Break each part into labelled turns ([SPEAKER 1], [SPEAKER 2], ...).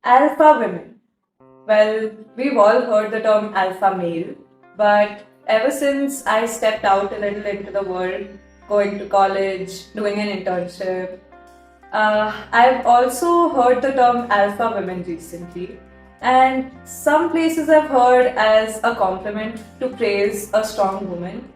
[SPEAKER 1] Alpha women. Well, we've all heard the term alpha male, but ever since I stepped out a little into the world, going to college, doing an internship, I've also heard the term alpha women recently, and some places I've heard as a compliment to praise a strong woman.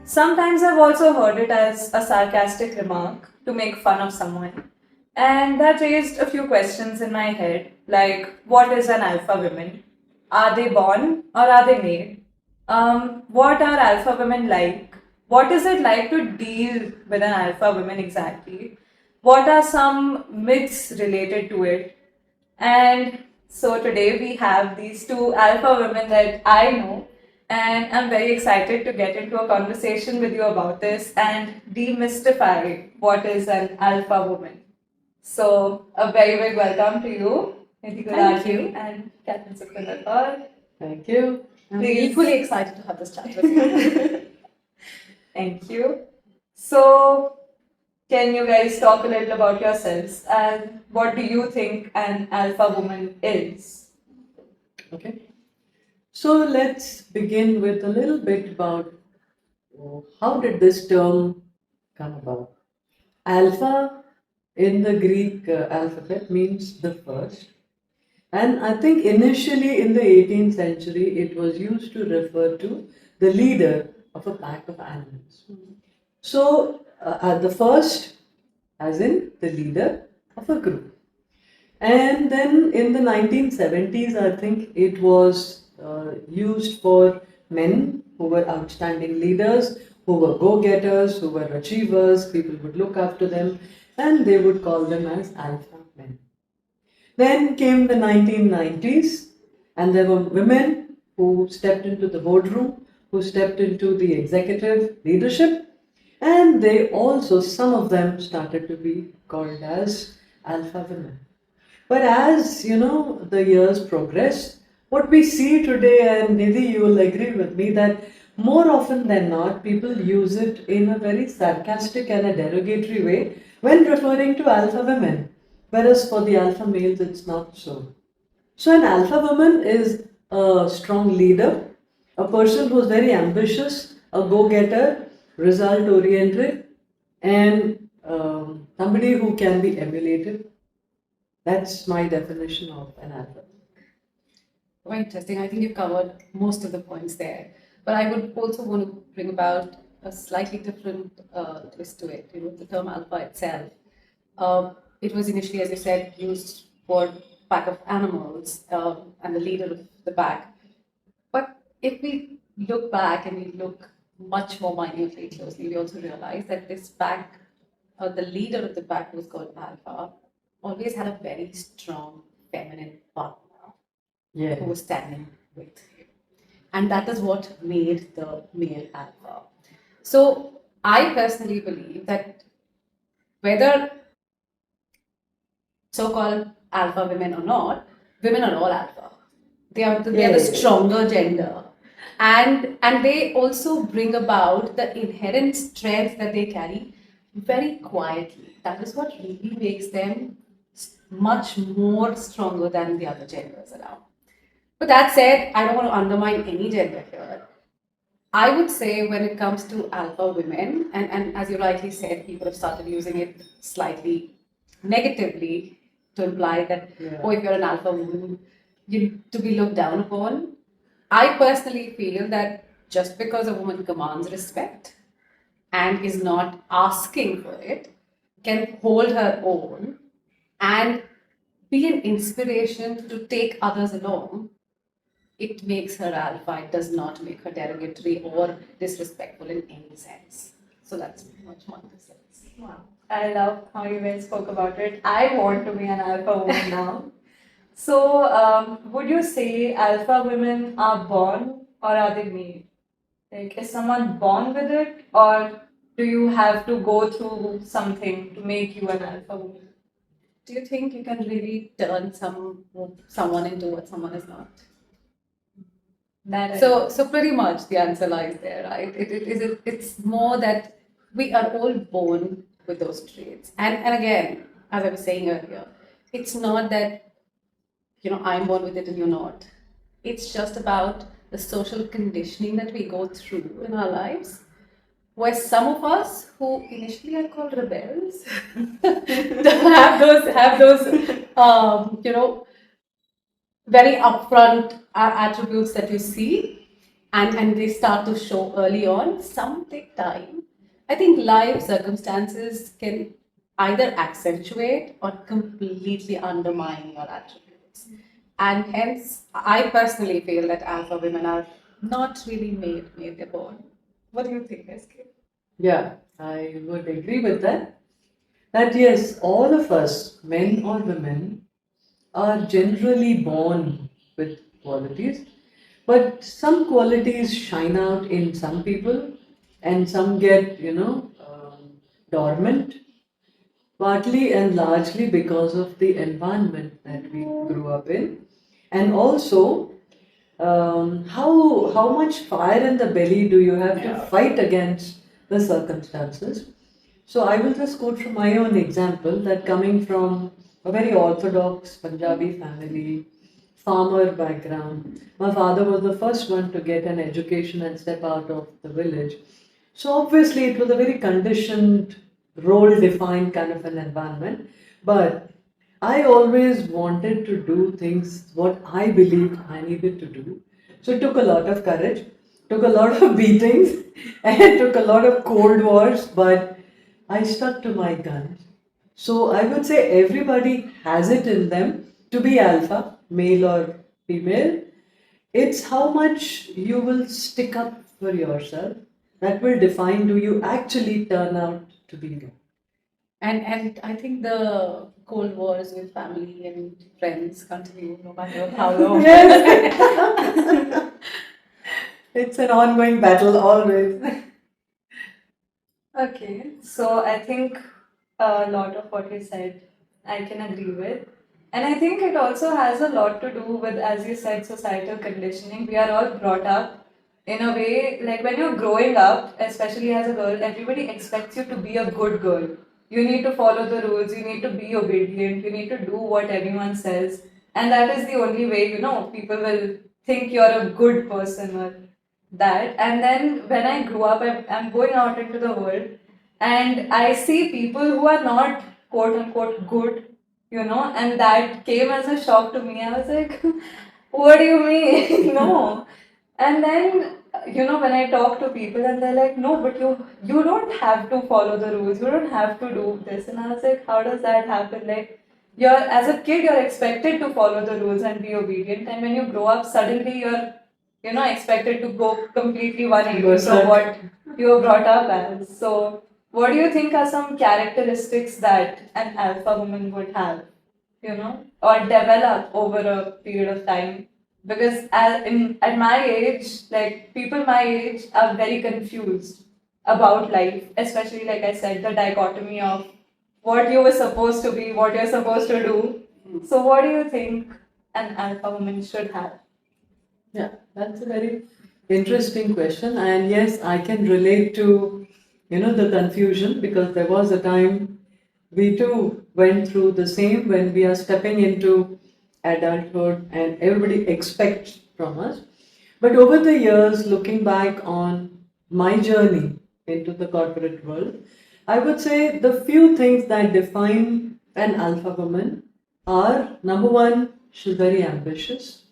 [SPEAKER 1] Sometimes I've also heard it as a sarcastic remark to make fun of someone. And that raised a few questions in my head, like what is an alpha woman? Are they born or are they made? What are alpha women like? What is it like to deal with an alpha woman exactly? What are some myths related to it? And so today we have these two alpha women that I know, and I'm very excited to get into a conversation with you about this and demystify what is an alpha woman. So, a very big welcome to you, Nidhi
[SPEAKER 2] Thank
[SPEAKER 1] Gulati
[SPEAKER 2] you.
[SPEAKER 1] and Captain Sukhwinder.
[SPEAKER 2] Thank you. I'm
[SPEAKER 1] Please.
[SPEAKER 2] equally excited to have this chat with you.
[SPEAKER 1] Thank you. So, can you guys talk a little about yourselves and what do you think an alpha woman is?
[SPEAKER 2] Okay. So let's begin with a little bit about how did this term come about. Alpha in the Greek alphabet means the first. And I think initially in the 18th century it was used to refer to the leader of a pack of animals. So the first, as in the leader of a group. And then in the 1970s, I think it was used for men who were outstanding leaders, who were go getters, who were achievers, people would look after them, and they would call them as alpha men. Then came the 1990s, and there were women who stepped into the boardroom, who stepped into the executive leadership, and they also, some of them, started to be called as alpha women. But as you know, the years progress, what we see today, and Nidhi, you will agree with me that more often than not, people use it in a very sarcastic and a derogatory way when referring to alpha women, whereas for the alpha males, it's not so. So, an alpha woman is a strong leader, a person who's very ambitious, a go getter, result oriented, and somebody who can be emulated. That's my definition of an alpha.
[SPEAKER 3] Quite interesting. I think you've covered most of the points there. But I would also want to bring about a slightly different twist to it. You know, the term alpha itself. It was initially, as you said, used for pack of animals and the leader of the pack. But if we look back and we look much more minutely closely, we also realize that this pack, the leader of the pack, was called alpha, always had a very strong feminine partner who was standing with him. And that is what made the male alpha. So I personally believe that whether so-called alpha women or not, women are all alpha. They are the stronger gender. And they also bring about the inherent strength that they carry very quietly. That is what really makes them much more stronger than the other genders around. But that said, I don't want to undermine any gender here. I would say when it comes to alpha women, and as you rightly said, people have started using it slightly negatively to imply that, oh, if you're an alpha woman, you're to be looked down upon. I personally feel that just because a woman commands respect and is not asking for it, can hold her own and be an inspiration to take others along, it makes her alpha. It does not make her derogatory or disrespectful in any sense. So that's much more the sense.
[SPEAKER 1] Wow. I love how you guys spoke about it. I want to be an alpha woman now. So, would you say alpha women are born or are they made? Like, is someone born with it, or do you have to go through something to make you an alpha woman?
[SPEAKER 3] Do you think you can really turn someone into what someone is not? So pretty much the answer lies there, right? It's more that we are all born with those traits. And again, as I was saying earlier, it's not that I'm born with it and you're not. It's just about the social conditioning that we go through in our lives, where some of us who initially are called rebels have those very upfront attributes that you see, and they start to show early on. Some take time. I think life circumstances can either accentuate or completely undermine your attributes. And hence, I personally feel that alpha women are not really made they're born. What do you think, SK?
[SPEAKER 2] Yeah, I would agree with that. That yes, all of us, men or women, are generally born with qualities, but some qualities shine out in some people, and some get, dormant, partly and largely because of the environment that we grew up in, and also how much fire in the belly do you have to fight against the circumstances. So I will just quote from my own example that coming from a very orthodox Punjabi family, farmer background, my father was the first one to get an education and step out of the village. So obviously it was a very conditioned, role defined kind of an environment. But I always wanted to do things what I believed I needed to do. So it took a lot of courage, took a lot of beatings, and took a lot of cold wars, but I stuck to my guns. So I would say everybody has it in them to be alpha, male or female. It's how much you will stick up for yourself that will define do you actually turn out to be one.
[SPEAKER 3] And I think the cold wars with family and friends continue no matter how long.
[SPEAKER 2] Yes, it's an ongoing battle always.
[SPEAKER 1] Okay, so I think a lot of what you said I can agree with. And I think it also has a lot to do with, as you said, societal conditioning. We are all brought up in a way, like when you're growing up, especially as a girl, everybody expects you to be a good girl. You need to follow the rules, you need to be obedient, you need to do what everyone says. And that is the only way, people will think you're a good person or that. And then when I grew up, I'm going out into the world and I see people who are not quote unquote good, and that came as a shock to me. I was like, what do you mean? No. And then, when I talk to people and they're like, no, but you don't have to follow the rules, you don't have to do this. And I was like, how does that happen? Like, as a kid, you're expected to follow the rules and be obedient. And when you grow up, suddenly you're expected to go completely 180 from what you were brought up as. So, what do you think are some characteristics that an alpha woman would have, or develop over a period of time? Because at my age, like people my age are very confused about life, especially like I said, the dichotomy of what you were supposed to be, what you're supposed to do. So, what do you think an alpha woman should have?
[SPEAKER 2] Yeah, that's a very interesting question. And yes, I can relate to, the confusion because there was a time we too went through the same when we are stepping into adulthood and everybody expects from us. But over the years, looking back on my journey into the corporate world, I would say the few things that define an alpha woman are number one, she's very ambitious.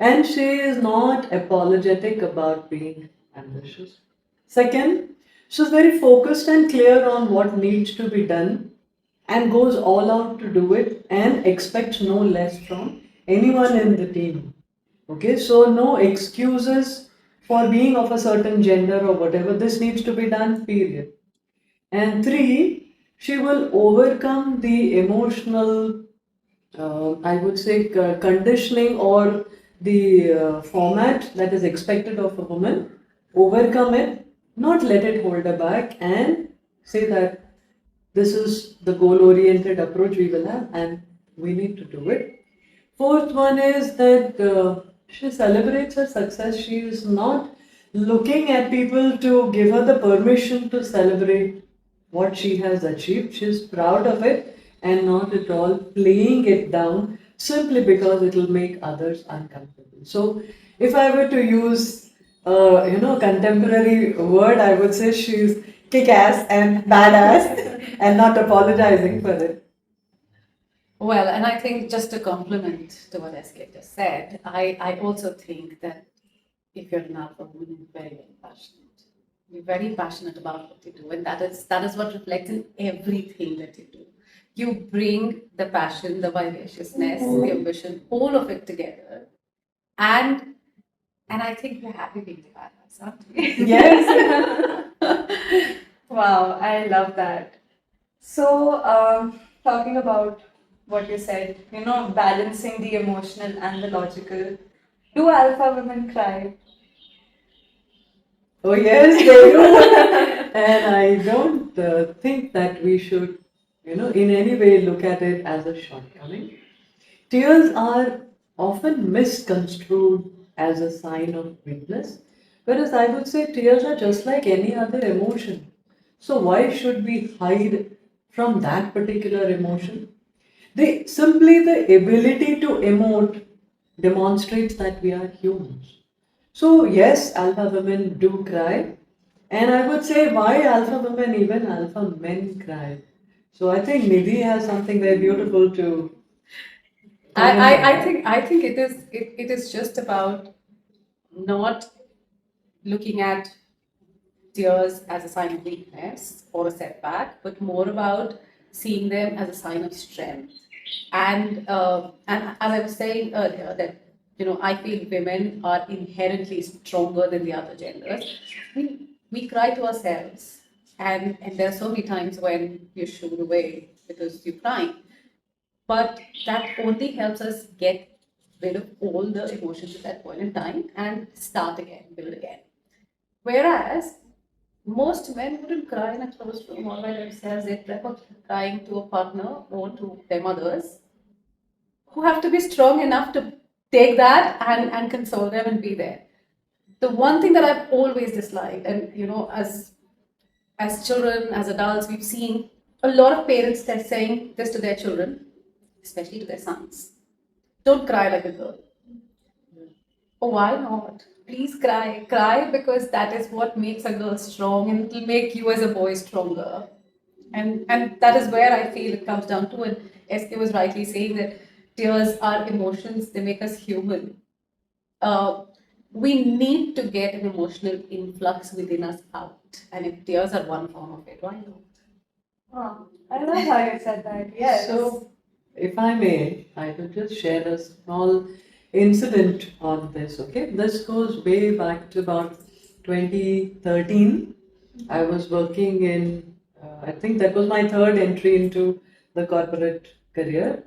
[SPEAKER 2] And she is not apologetic about being ambitious. Second, she's very focused and clear on what needs to be done and goes all out to do it and expects no less from anyone in the team. Okay, so no excuses for being of a certain gender or whatever. This needs to be done, period. And three, she will overcome the emotional I would say, conditioning or the format that is expected of a woman, overcome it, not let it hold her back, and say that this is the goal oriented approach we will have, and we need to do it. Fourth one is that she celebrates her success. She is not looking at people to give her the permission to celebrate what she has achieved. She's proud of it and not at all playing it down simply because it will make others uncomfortable. So, if I were to use, contemporary word, I would say she's kick-ass and badass, and not apologizing for it.
[SPEAKER 3] Well, and I think just a compliment to what SK just said, I also think that if you're an alpha woman, you're very, very passionate. You're very passionate about what you do, and that is what reflects in everything that you do. You bring the passion, the vivaciousness, the ambition, all of it together, and I think we're happy being badass, aren't we?
[SPEAKER 2] Yes.
[SPEAKER 1] Wow, I love that. So, talking about what you said, balancing the emotional and the logical. Do alpha women cry?
[SPEAKER 2] Oh, yes, they do. And I don't think that we should, in any way look at it as a shortcoming. Tears are often misconstrued as a sign of weakness, whereas I would say tears are just like any other emotion. So, why should we hide from that particular emotion? Simply the ability to emote demonstrates that we are humans. So, yes, alpha women do cry. And I would say, why alpha women, even alpha men cry? So, I think Nidhi has something very beautiful to comment on
[SPEAKER 3] I
[SPEAKER 2] that.
[SPEAKER 3] think it is just about not looking at tears as a sign of weakness or a setback, but more about seeing them as a sign of strength. And as I was saying earlier, that I feel women are inherently stronger than the other genders. We cry to ourselves, and there are so many times when you're shooed away because you're crying, but that only helps us get rid of all the emotions at that point in time and start again, build again. Whereas most men wouldn't cry in a closed room all by themselves. They'd prefer crying to a partner or to their mothers, who have to be strong enough to take that and console them and be there. The one thing that I've always disliked, and as children, as adults, we've seen a lot of parents that saying this to their children, especially to their sons. Don't cry like a girl. Oh, why not? Please cry. Cry because that is what makes a girl strong and it will make you as a boy stronger. And that is where I feel it comes down to. And SK was rightly saying that tears are emotions, they make us human. Uh, we need to get an emotional influx within us out. And if tears are one form of it, why not?
[SPEAKER 1] Wow, I love how you said that. Yes.
[SPEAKER 2] So, if I may, I will just share a small incident on this. Okay, this goes way back to about 2013. I was working in, I think that was my third entry into the corporate career.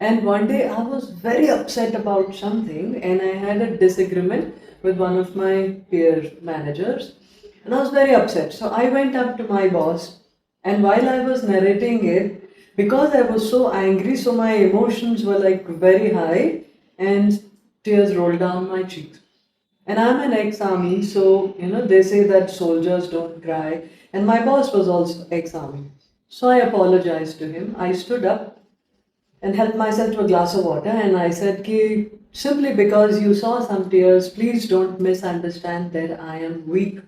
[SPEAKER 2] And one day I was very upset about something, and I had a disagreement with one of my peer managers, and I was very upset. So I went up to my boss, and while I was narrating it, because I was so angry, so my emotions were like very high, and tears rolled down my cheeks. And I'm an ex-army, so they say that soldiers don't cry. And my boss was also ex-army. So I apologized to him. I stood up and helped myself to a glass of water, and I said, Ki, simply because you saw some tears, please don't misunderstand that I am weak.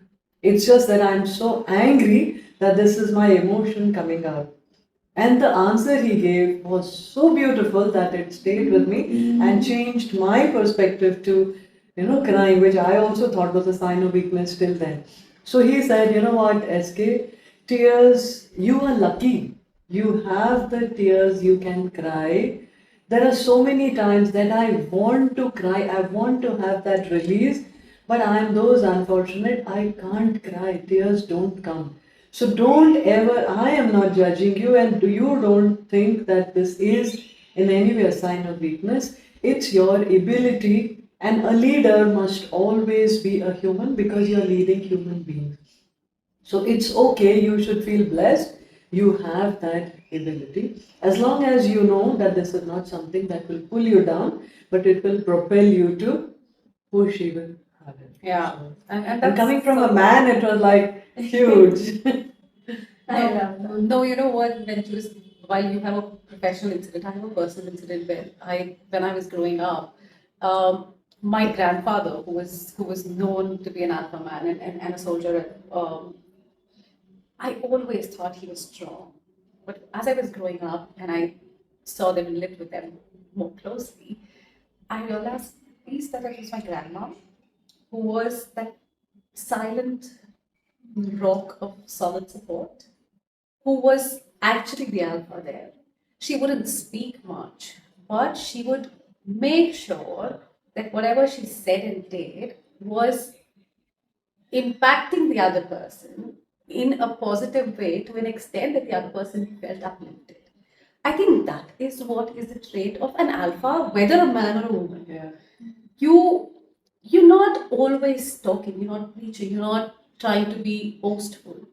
[SPEAKER 2] It's just that I'm so angry that this is my emotion coming out. And the answer he gave was so beautiful that it stayed with me and changed my perspective to, crying, which I also thought was a sign of weakness till then. So he said, you know what, SK, tears, you are lucky. You have the tears, you can cry. There are so many times that I want to cry, I want to have that release, but I am those unfortunate, I can't cry, tears don't come. So don't ever, I am not judging you, and you don't think that this is in any way a sign of weakness. It's your ability, and a leader must always be a human because you're leading human beings. So it's okay, you should feel blessed. You have that ability. As long as you know that this is not something that will pull you down, but it will propel you to push even harder.
[SPEAKER 3] Yeah.
[SPEAKER 2] So,
[SPEAKER 3] And
[SPEAKER 2] and coming
[SPEAKER 3] that's
[SPEAKER 2] from
[SPEAKER 3] so
[SPEAKER 2] a man, it was like huge.
[SPEAKER 1] I love that.
[SPEAKER 3] no, you know what? When while you have a professional incident, I have a personal incident where when I was growing up, my grandfather, who was known to be an alpha man and a soldier, I always thought he was strong. But as I was growing up and I saw them and lived with them more closely, I realized please that it was my grandma who was that silent rock of solid support, who was actually the alpha there. She wouldn't speak much, but she would make sure that whatever she said and did was impacting the other person in a positive way to an extent that the other person felt uplifted. I think that is what is the trait of an alpha, whether a man or a woman.
[SPEAKER 2] Yeah.
[SPEAKER 3] You're not always talking, you're not preaching, you're not trying to be boastful.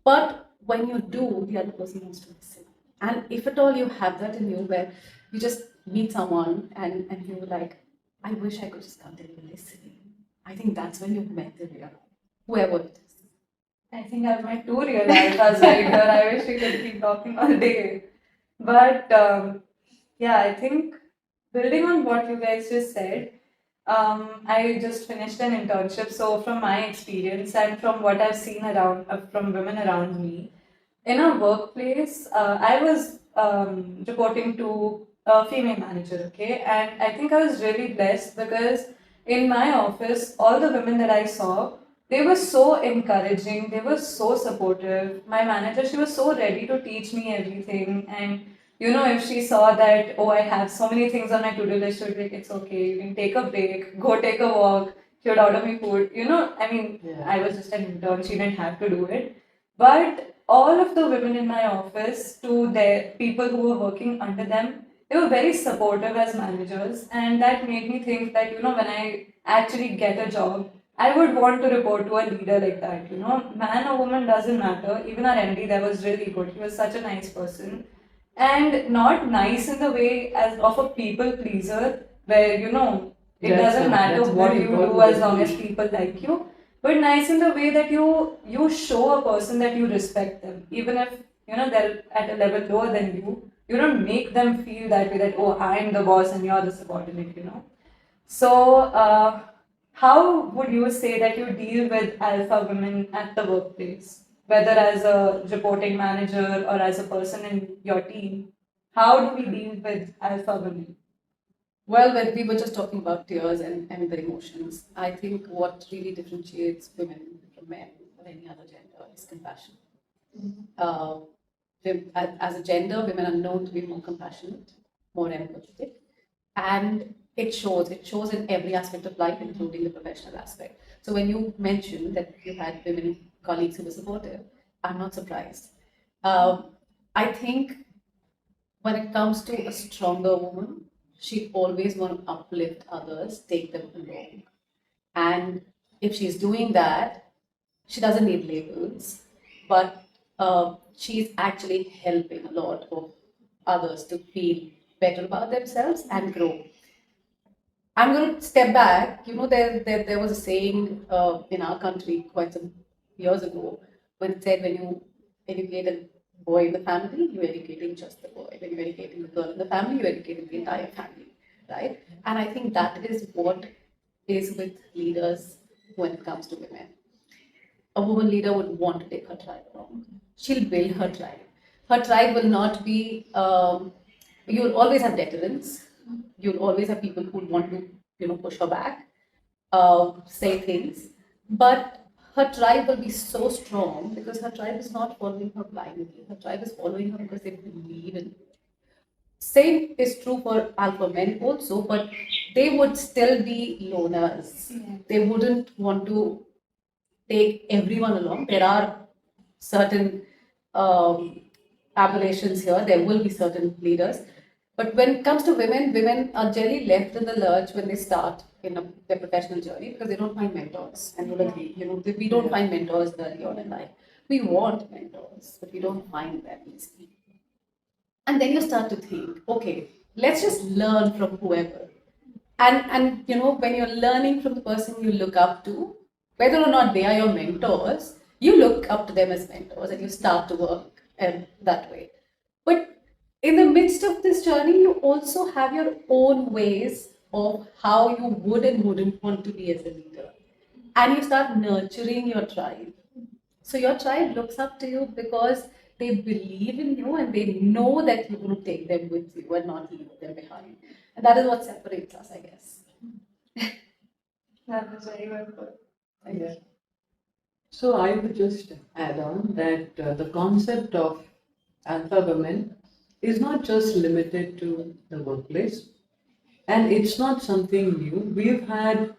[SPEAKER 3] But when you do, the other person wants to listen. And if at all you have that in you where you just meet someone and you're like, I wish I could just come there and listen. I think that's when you've met the real, whoever it is.
[SPEAKER 1] I think I've met two real alphas right here. I wish we could keep talking all day. But yeah, I think building on what you guys just said, I just finished an internship. So, from my experience and from what I've seen around from women around me, in a workplace, I was reporting to a female manager, okay? And I think I was really blessed because in my office, all the women that I saw, they were so encouraging, they were so supportive. My manager, she was so ready to teach me everything. And if she saw that, oh, I have so many things on my to do list, she would be like, it's okay, you can take a break, go take a walk, she would order me food. I mean, I was just an intern, she didn't have to do it. But all of the women in my office, to their people who were working under them, they were very supportive as managers, and that made me think that when I actually get a job, I would want to report to a leader like that. Man or woman doesn't matter. Even our MD, that was really good. He was such a nice person, and not nice in the way as of a people pleaser, where it
[SPEAKER 2] That's
[SPEAKER 1] doesn't
[SPEAKER 2] right.
[SPEAKER 1] matter
[SPEAKER 2] That's
[SPEAKER 1] what
[SPEAKER 2] very
[SPEAKER 1] you do
[SPEAKER 2] important
[SPEAKER 1] as long as
[SPEAKER 2] distinction.
[SPEAKER 1] people like you, but nice in the way that you show a person that you respect them, even if they're at a level lower than you. You don't make them feel that way, that oh, I'm the boss and you're the subordinate. So how would you say that you deal with alpha women at the workplace, whether as a reporting manager or as a person in your team? How do we deal with alpha women?
[SPEAKER 3] Well, when we were just talking about tears and the emotions, I think what really differentiates women from men or any other gender is compassion. Uh, as a gender, women are known to be more compassionate, more empathetic, and it shows. It shows in every aspect of life, including the professional aspect. So when you mentioned that you had women colleagues who were supportive, I'm not surprised. I think when it comes to a stronger woman, she always want to uplift others, take them along. And if she's doing that, she doesn't need labels, but she's actually helping a lot of others to feel better about themselves and grow. I'm going to step back. There was a saying in our country quite some years ago when it said when you educate a boy in the family, you're educating just the boy. When you're educating the girl in the family, you're educating the entire family, right? And I think that is what is with leaders when it comes to women. A woman leader would want to take her tribe along. She'll build her tribe. Her tribe will not be. You'll always have deterrents. You'll always have people who want to, push her back, say things. But her tribe will be so strong because her tribe is not following her blindly. Her tribe is following her because they believe in her. Same is true for alpha men also, but they would still be loners. They wouldn't want to take everyone along. There are certain aberrations here. There will be certain leaders. But when it comes to women, women are generally left in the lurch when they start their professional journey because they don't find mentors. And you'll agree, we don't find mentors early on in life. We want mentors, but we don't find them easily. And then you start to think, okay, let's just learn from whoever. And when you're learning from the person you look up to, whether or not they are your mentors, you look up to them as mentors and you start to work that way. But in the midst of this journey, you also have your own ways of how you would and wouldn't want to be as a leader. And you start nurturing your tribe. So your tribe looks up to you because they believe in you and they know that you're going to take them with you and not leave them behind. And that is what separates us, I guess.
[SPEAKER 1] That was very well put.
[SPEAKER 2] Yeah. So I would just add on that the concept of alpha women is not just limited to the workplace, and it's not something new. We've had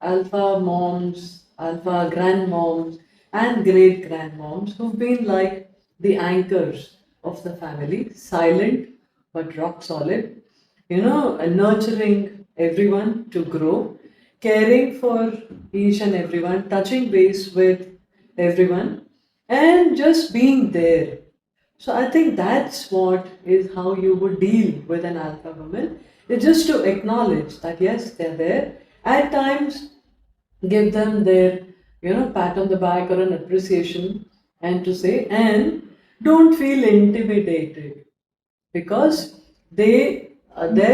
[SPEAKER 2] alpha moms, alpha grandmoms, and great grandmoms who've been like the anchors of the family, silent but rock solid, nurturing everyone to grow, caring for each and everyone, touching base with everyone, and just being there. So I think that's what is how you would deal with an alpha woman. It's just to acknowledge that yes, they're there. At times, give them their pat on the back or an appreciation, and to say, and don't feel intimidated because their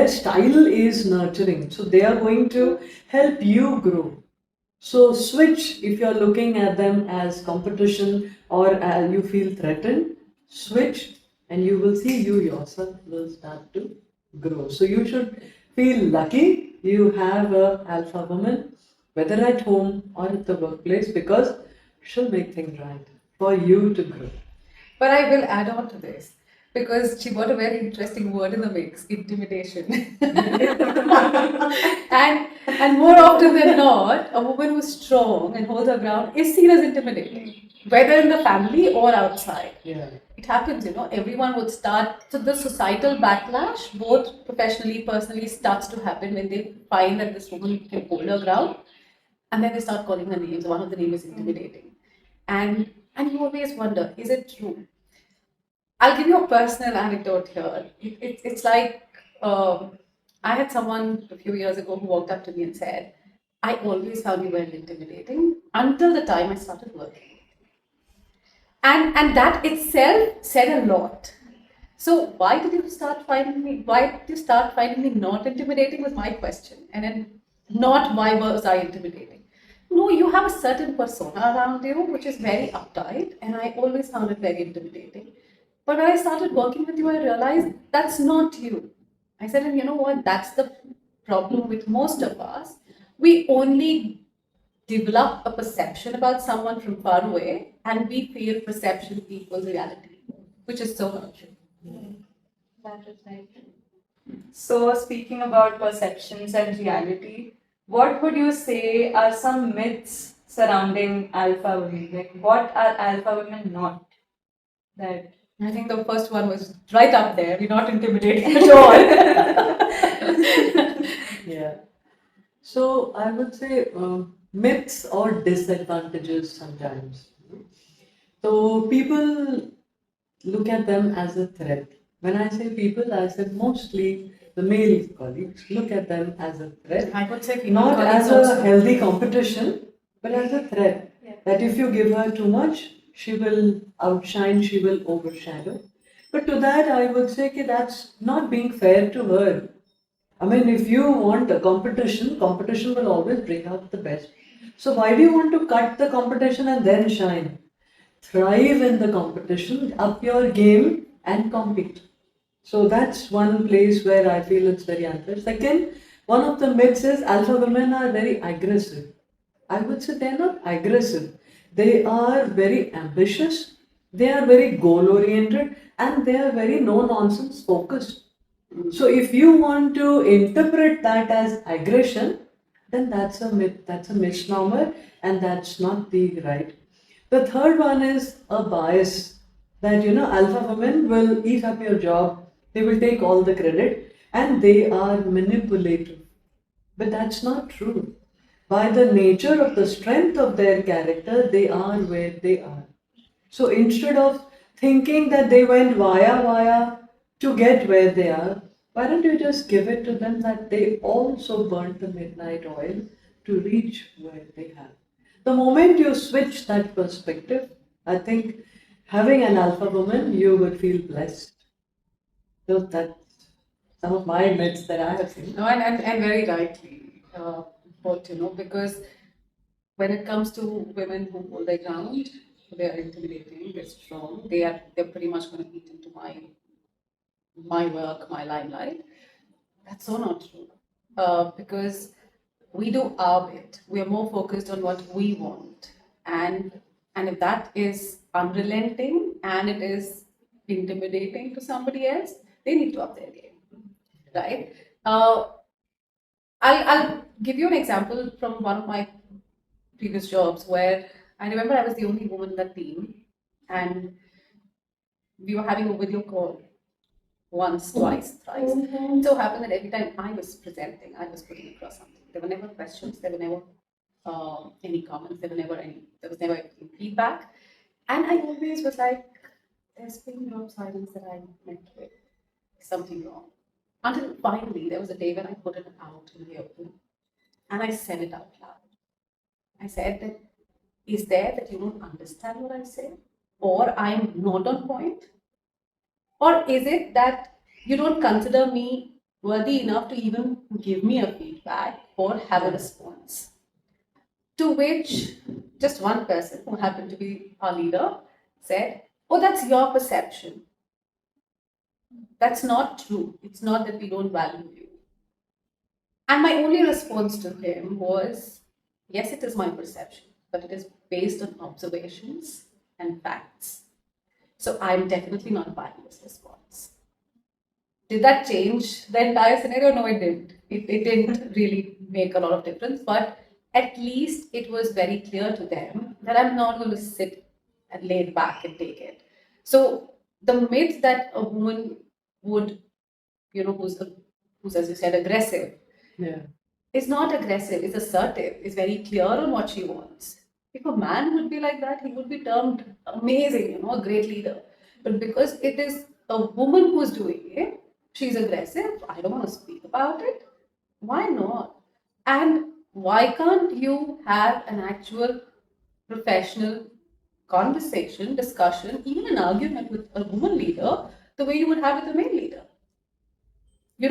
[SPEAKER 2] style is nurturing, so they are going to help you grow. So switch if you're looking at them as competition or you feel threatened, switch and you will see you yourself will start to grow. So you should feel lucky you have a alpha woman, whether at home or at the workplace, because she'll make things right for you to grow.
[SPEAKER 3] But I will add on to this because she got a very interesting word in the mix, intimidation. and more often than not, a woman who's strong and holds her ground is seen as intimidating, whether in the family or outside.
[SPEAKER 2] Yeah.
[SPEAKER 3] It happens, everyone would start. So the societal backlash, both professionally, personally, starts to happen when they find that this woman can hold her ground, and then they start calling her names. One of the names is intimidating, and you always wonder, is it true? I'll give you a personal anecdote here. It's like I had someone a few years ago who walked up to me and said, I always found you very intimidating until the time I started working. And that itself said a lot. So why did you start finding me not intimidating was my question. And then not why was I intimidating. No, you have a certain persona around you which is very uptight, and I always found it very intimidating. But when I started working with you, I realized that's not you. I said, and you know what? That's the problem with most of us. We only develop a perception about someone from far away, and we feel perception equals reality, which is so not true.
[SPEAKER 1] That is right. So, speaking about perceptions and reality, what would you say are some myths surrounding alpha women? Like, what are alpha women not? That
[SPEAKER 3] I think the first one was right up there. We're not intimidating at all.
[SPEAKER 2] Yeah. So I would say myths or disadvantages sometimes. So people look at them as a threat. When I say people, I say mostly the male colleagues look at them as a threat,
[SPEAKER 3] I would say female
[SPEAKER 2] not
[SPEAKER 3] colleagues
[SPEAKER 2] as a
[SPEAKER 3] also.
[SPEAKER 2] healthy competition, but as a threat.
[SPEAKER 1] Yeah.
[SPEAKER 2] That if you give her too much, she will outshine, she will overshadow. But to that, I would say that that's not being fair to her. I mean, if you want a competition, competition will always bring out the best. So why do you want to cut the competition and then shine? Thrive in the competition, up your game and compete. So that's one place where I feel it's very unfair. Second, one of the myths is alpha women are very aggressive. I would say they're not aggressive. They are very ambitious, they are very goal oriented, and they are very no nonsense focused. So if you want to interpret that as aggression, then that's a myth, that's a misnomer, and that's not the right. The third one is a bias that alpha women will eat up your job, they will take all the credit, and they are manipulative. But that's not true. By the nature of the strength of their character, they are where they are. So instead of thinking that they went via to get where they are, why don't you just give it to them that they also burnt the midnight oil to reach where they have? The moment you switch that perspective, I think having an alpha woman, you would feel blessed. That's some of my myths that I have seen.
[SPEAKER 3] No, and very rightly put, because when it comes to women who hold their ground, they are intimidating, they're strong, they're pretty much going to eat into my work, my limelight. That's so not true. Because we do our bit. We are more focused on what we want. And if that is unrelenting and it is intimidating to somebody else, they need to up their game. Right? I'll give you an example from one of my previous jobs where I remember I was the only woman in the team and we were having a video call once, twice, thrice. It so happened that every time I was presenting, I was putting across something. There were never questions, there were never any comments, there was never any feedback. And I always was like, there's been no silence that I met with something wrong. Until finally, there was a day when I put it out in the open and I said it out loud. I said that, is there that you don't understand what I say? Or I'm not on point? Or is it that you don't consider me worthy enough to even give me a feedback or have a response? To which just one person, who happened to be our leader, said, oh, that's your perception. That's not true. It's not that we don't value you. And my only response to him was, yes, it is my perception, but it is based on observations and facts. So I'm definitely not buying this response. Did that change the entire scenario? No, it didn't. It didn't really make a lot of difference, but at least it was very clear to them that I'm not going to sit and lay back and take it. So the myth that a woman would, who's as you said, aggressive,
[SPEAKER 2] Yeah.
[SPEAKER 3] is not aggressive, is assertive, is very clear on what she wants. If a man would be like that, he would be termed amazing, a great leader. But because it is a woman who's doing it, she's aggressive, I don't want to speak about it. Why not? And why can't you have an actual professional conversation, discussion, even an argument with a woman leader the way you would have with a male leader?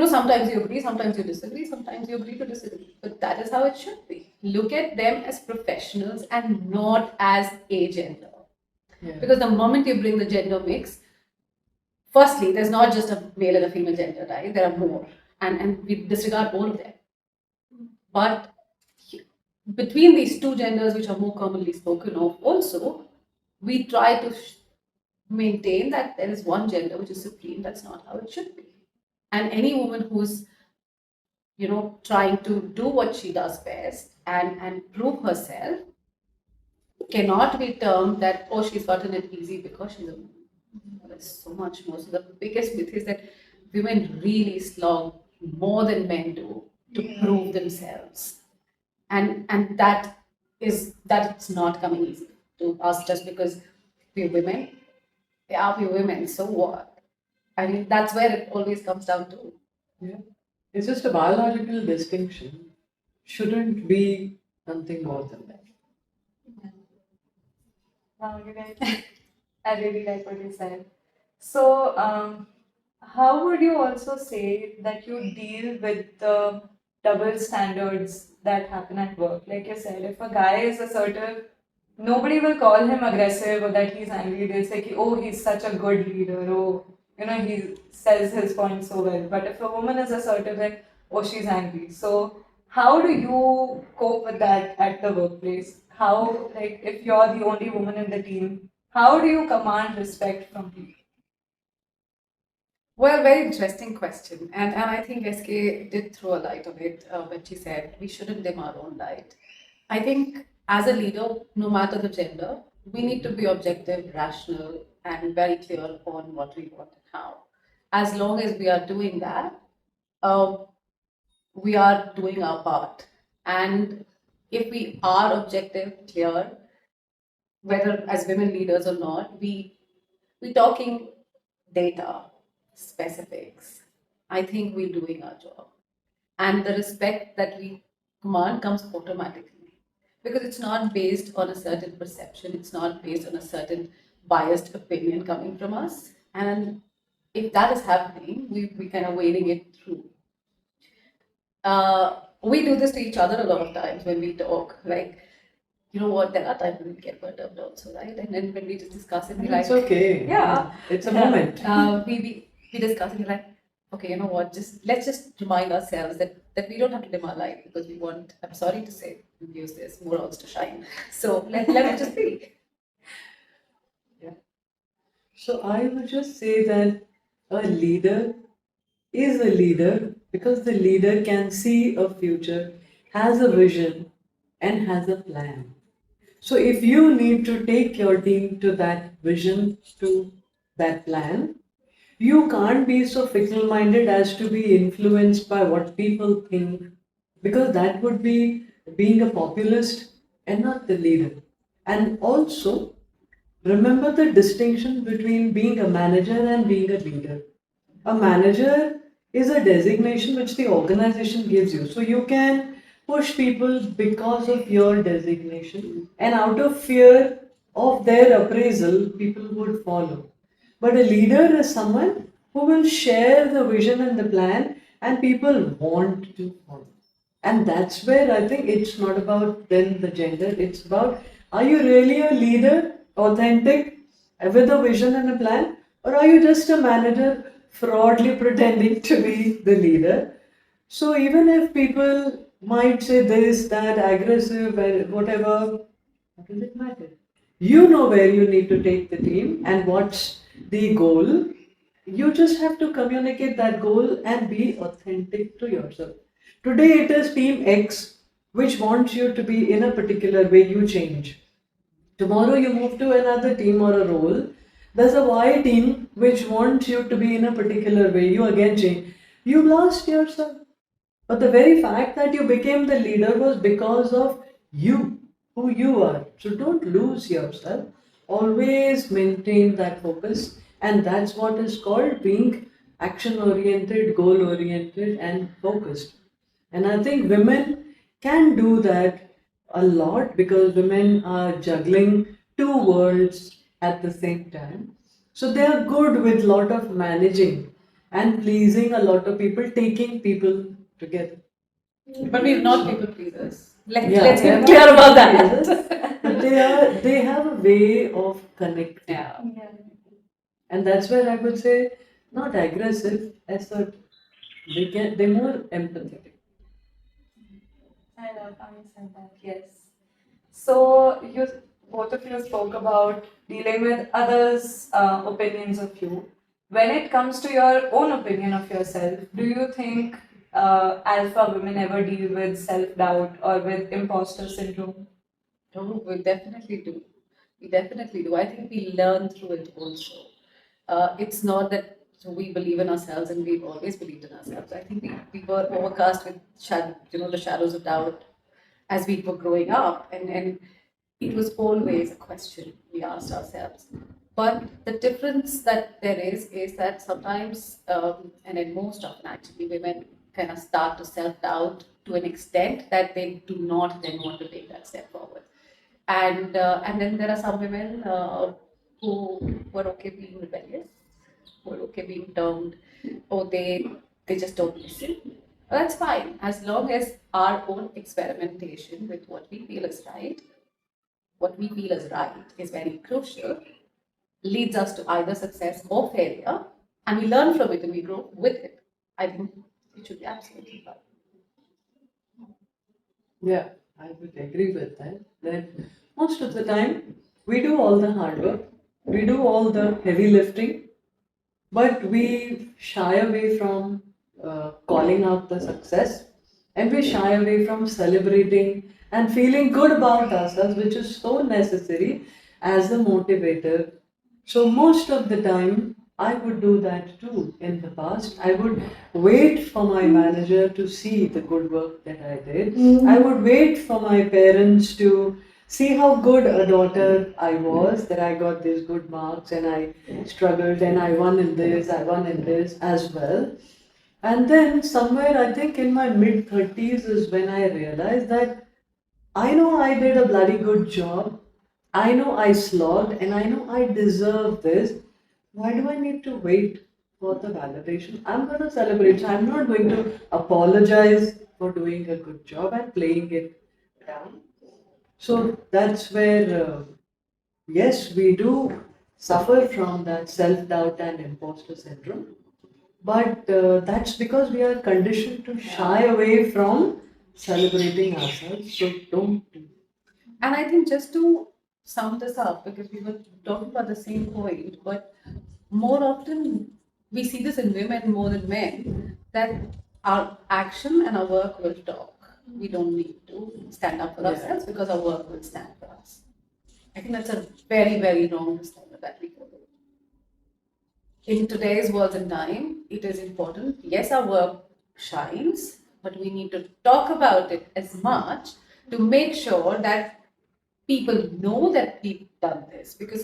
[SPEAKER 3] Sometimes you agree, sometimes you disagree, sometimes you agree to disagree. But that is how it should be. Look at them as professionals and not as a gender.
[SPEAKER 2] Yeah.
[SPEAKER 3] Because the moment you bring the gender mix, firstly, there's not just a male and a female gender, right? There are more. And we disregard all of them. But between these two genders, which are more commonly spoken of, also, we try to maintain that there is one gender which is supreme. That's not how it should be. And any woman who's trying to do what she does best and prove herself cannot be termed that, oh, she's gotten it easy because she's a woman. There's so much more. So the biggest myth is that women really slog more than men do to prove themselves. And that it's not coming easy to us just because we're women. Yeah, we're women, so what? I mean, that's where it always comes down to.
[SPEAKER 2] Yeah. It's just a biological distinction. Shouldn't be something more than that.
[SPEAKER 1] Wow, you guys, I really like what you said. So, how would you also say that you deal with the double standards that happen at work? Like you said, if a guy is assertive, nobody will call him aggressive or that he's angry. They'll say, oh, he's such a good leader. Oh, he says his point so well. But if a woman is assertive, then, oh, she's angry. So, how do you cope with that at the workplace? How, like, if you're the only woman in the team, how do you command respect from people?
[SPEAKER 3] Well, very interesting question. And I think SK did throw a light on it when she said we shouldn't dim our own light. I think as a leader, no matter the gender, we need to be objective, rational, and very clear on what we want and how. As long as we are doing that, uh, we are doing our part. And if we are objective, clear, whether as women leaders or not, we talking data, specifics. I think we're doing our job. And the respect that we command comes automatically because it's not based on a certain perception, it's not based on a certain biased opinion coming from us. And if that is happening, we kind of wading it through. We do this to each other a lot of times when we talk. Like, you know what, there are times when we get perturbed also, right? And then when we just discuss it, we like,
[SPEAKER 2] It's okay.
[SPEAKER 3] yeah,
[SPEAKER 2] It's a moment.
[SPEAKER 3] we discuss it, we're like, okay, you know what, let's just remind ourselves that we don't have to dim our light because we want, I'm sorry to say, we use this, morals to shine. So let it just be.
[SPEAKER 2] So I would just say that a leader is a leader because the leader can see a future, has a vision, and has a plan. So if you need to take your team to that vision, to that plan, you can't be so fickle minded as to be influenced by what people think, because that would be being a populist and not the leader. And also, remember the distinction between being a manager and being a leader. A manager is a designation which the organization gives you. So you can push people because of your designation, and out of fear of their appraisal, people would follow. But a leader is someone who will share the vision and the plan, and people want to follow. And that's where I think it's not about then the gender, it's about, are you really a leader, authentic, with a vision and a plan, or are you just a manager fraudly pretending to be the leader? So even if people might say this, that, aggressive, whatever, what does it matter? You know where you need to take the team and what's the goal. You just have to communicate that goal and be authentic to yourself. Today it is team X which wants you to be in a particular way, you change. Tomorrow you move to another team or a role. There's a Y team which wants you to be in a particular way, you again change. You lost yourself. But the very fact that you became the leader was because of you, who you are. So don't lose yourself. Always maintain that focus. And that's what is called being action oriented, goal oriented, and focused. And I think women can do that a lot because women are juggling two worlds at the same time. So they are good with lot of managing and pleasing a lot of people, taking people together.
[SPEAKER 3] But we're not people pleasers.
[SPEAKER 2] Yeah,
[SPEAKER 3] Let's
[SPEAKER 2] they're
[SPEAKER 3] be
[SPEAKER 2] not
[SPEAKER 3] clear about
[SPEAKER 2] people
[SPEAKER 3] that.
[SPEAKER 2] pleasers, but they have a way of connecting.
[SPEAKER 3] Yeah.
[SPEAKER 2] And that's where I would say not aggressive, assertive. They're more empathetic.
[SPEAKER 1] I love how you said that. Yes. So you both of you spoke about dealing with others' opinions of you. When it comes to your own opinion of yourself, do you think alpha women ever deal with self-doubt or with imposter syndrome?
[SPEAKER 3] Oh, we definitely do. We definitely do. I think we learn through it also. It's not that we believe in ourselves and we've always believed in ourselves. I think we were overcast with the shadows of doubt as we were growing up, and it was always a question we asked ourselves. But the difference that there is that sometimes, and in most often actually, women kind of start to self doubt to an extent that they do not then want to take that step forward. And then there are some women who were okay being rebellious, who are okay being termed, or they just don't listen. That's fine, as long as our own experimentation with what we feel is right, what we feel is right is very crucial, leads us to either success or failure, and we learn from it and we grow with it. I think it should be absolutely fine.
[SPEAKER 2] Yeah, I would agree with that. That most of the time we do all the hard work, we do all the heavy lifting, but we shy away from calling out the success, and we shy away from celebrating and feeling good about ourselves, which is so necessary as a motivator. So most of the time, I would do that too. In the past, I would wait for my manager to see the good work that I did. I would wait for my parents to see how good a daughter I was, that I got these good marks and I struggled and I won in this, I won in this as well. And then somewhere I think in my mid 30s is when I realized that I know I did a bloody good job. I know I slogged and I know I deserve this. Why do I need to wait for the validation. I'm going to celebrate. So I'm not going to apologize for doing a good job and playing it down. So that's where, yes, we do suffer from that self doubt and imposter syndrome. But that's because we are conditioned to shy away from celebrating ourselves. So don't do.
[SPEAKER 3] And I think just to sum this up, because we were talking about the same point, but more often we see this in women more than men, that our action and our work will talk. We don't need to stand up for
[SPEAKER 2] Yeah.
[SPEAKER 3] ourselves because our work will stand for us. I think that's a very, very wrong disclaimer that we go with. In today's world and time, it is important. Yes, our work shines, but we need to talk about it as much to make sure that people know that we've done this. Because,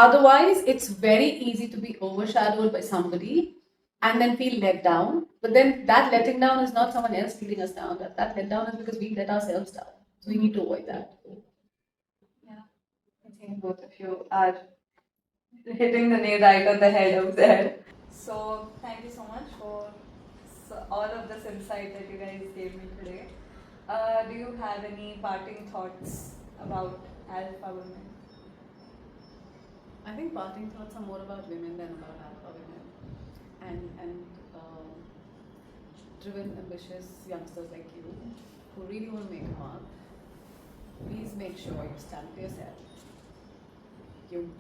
[SPEAKER 3] otherwise it's very easy to be overshadowed by somebody and then feel let down. But then that letting down is not someone else letting us down. That let down is because we let ourselves down. So we need to avoid that.
[SPEAKER 1] Yeah, I think both of you are hitting the nail right on the head out there. So, thank you so much for all of this insight that you guys gave me today. Do you have any parting thoughts about Alpha Women?
[SPEAKER 3] I think parting thoughts are more about women than about alpha women. And driven, ambitious youngsters like you who really want to make a mark, please make sure you stand for yourself. You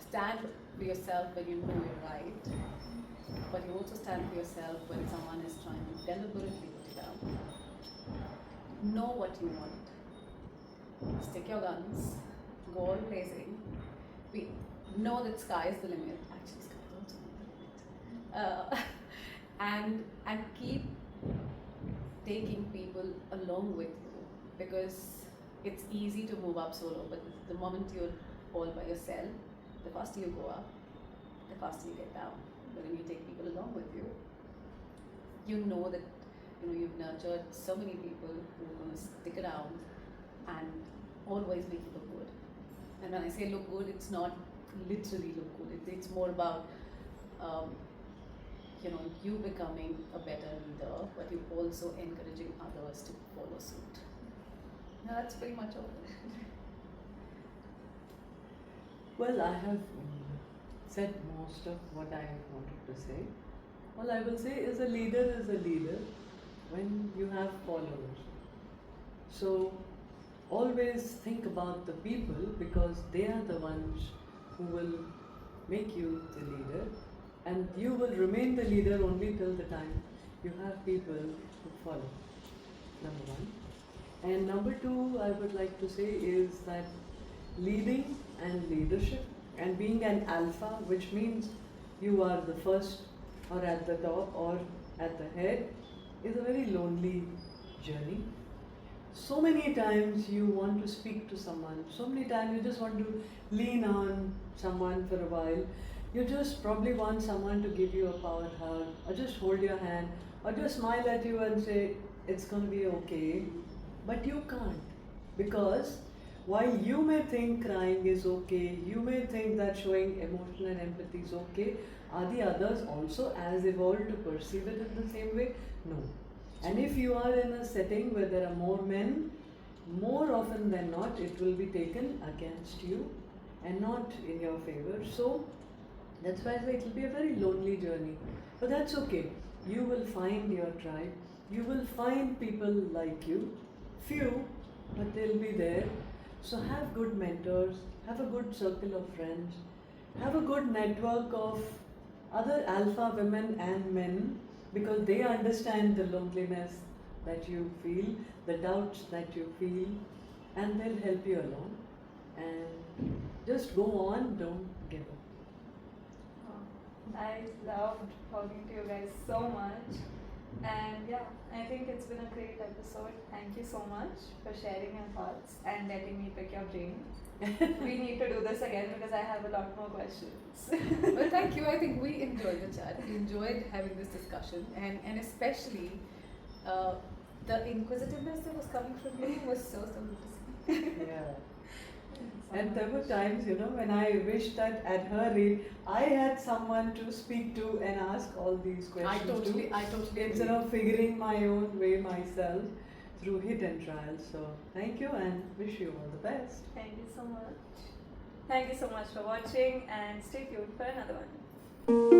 [SPEAKER 3] stand for yourself when you know you're right, but you also stand for yourself when someone is trying to deliberately put you down. Know what you want. Stick your guns. Go all blazing. We know that sky is the limit. Actually, sky is also not the limit. And keep taking people along with you, because it's easy to move up solo, but the moment you're all by yourself, the faster you go up, the faster you get down. But when you take people along with you, you know that you've nurtured so many people who are going to stick around and always make you look good. And when I say look good, it's not literally look good. It's more about you becoming a better leader, but you also encouraging others to follow suit. Now that's pretty much all.
[SPEAKER 2] Well, I have said most of what I wanted to say. All I will say is a leader when you have followers. So always think about the people, because they are the ones who will make you the leader, and you will remain the leader only till the time you have people who follow. Number one. And number two, I would like to say is that leading and leadership and being an alpha, which means you are the first or at the top or at the head, is a very lonely journey. So many times you want to speak to someone, so many times you just want to lean on someone for a while. You just probably want someone to give you a power hug, or just hold your hand, or just smile at you and say, it's going to be okay. But you can't, because while you may think crying is okay, you may think that showing emotion and empathy is okay, are the others also as evolved to perceive it in the same way? No. And if you are in a setting where there are more men, more often than not, it will be taken against you and not in your favor. So that's why I say it will be a very lonely journey. But that's okay. You will find your tribe. You will find people like you. Few, but they'll be there. So have good mentors, have a good circle of friends, have a good network of other alpha women and men, because they understand the loneliness that you feel, the doubts that you feel, and they'll help you along. And just go on, don't give up.
[SPEAKER 1] I loved talking to you guys so much. And yeah, I think it's been a great episode. Thank you so much for sharing your thoughts and letting me pick your brain. We need to do this again because I have a lot more questions.
[SPEAKER 3] Well, thank you. I think we enjoyed the chat. We enjoyed having this discussion, and especially the inquisitiveness that was coming from you was so good to see.
[SPEAKER 2] Yeah. And there were times, when I wished that at her age, I had someone to speak to and ask all these questions
[SPEAKER 3] I totally
[SPEAKER 2] instead
[SPEAKER 3] agree.
[SPEAKER 2] of figuring my own way myself through hit and trial. So thank you and wish you all the best.
[SPEAKER 1] Thank you so much. Thank you so much for watching and stay tuned for another one.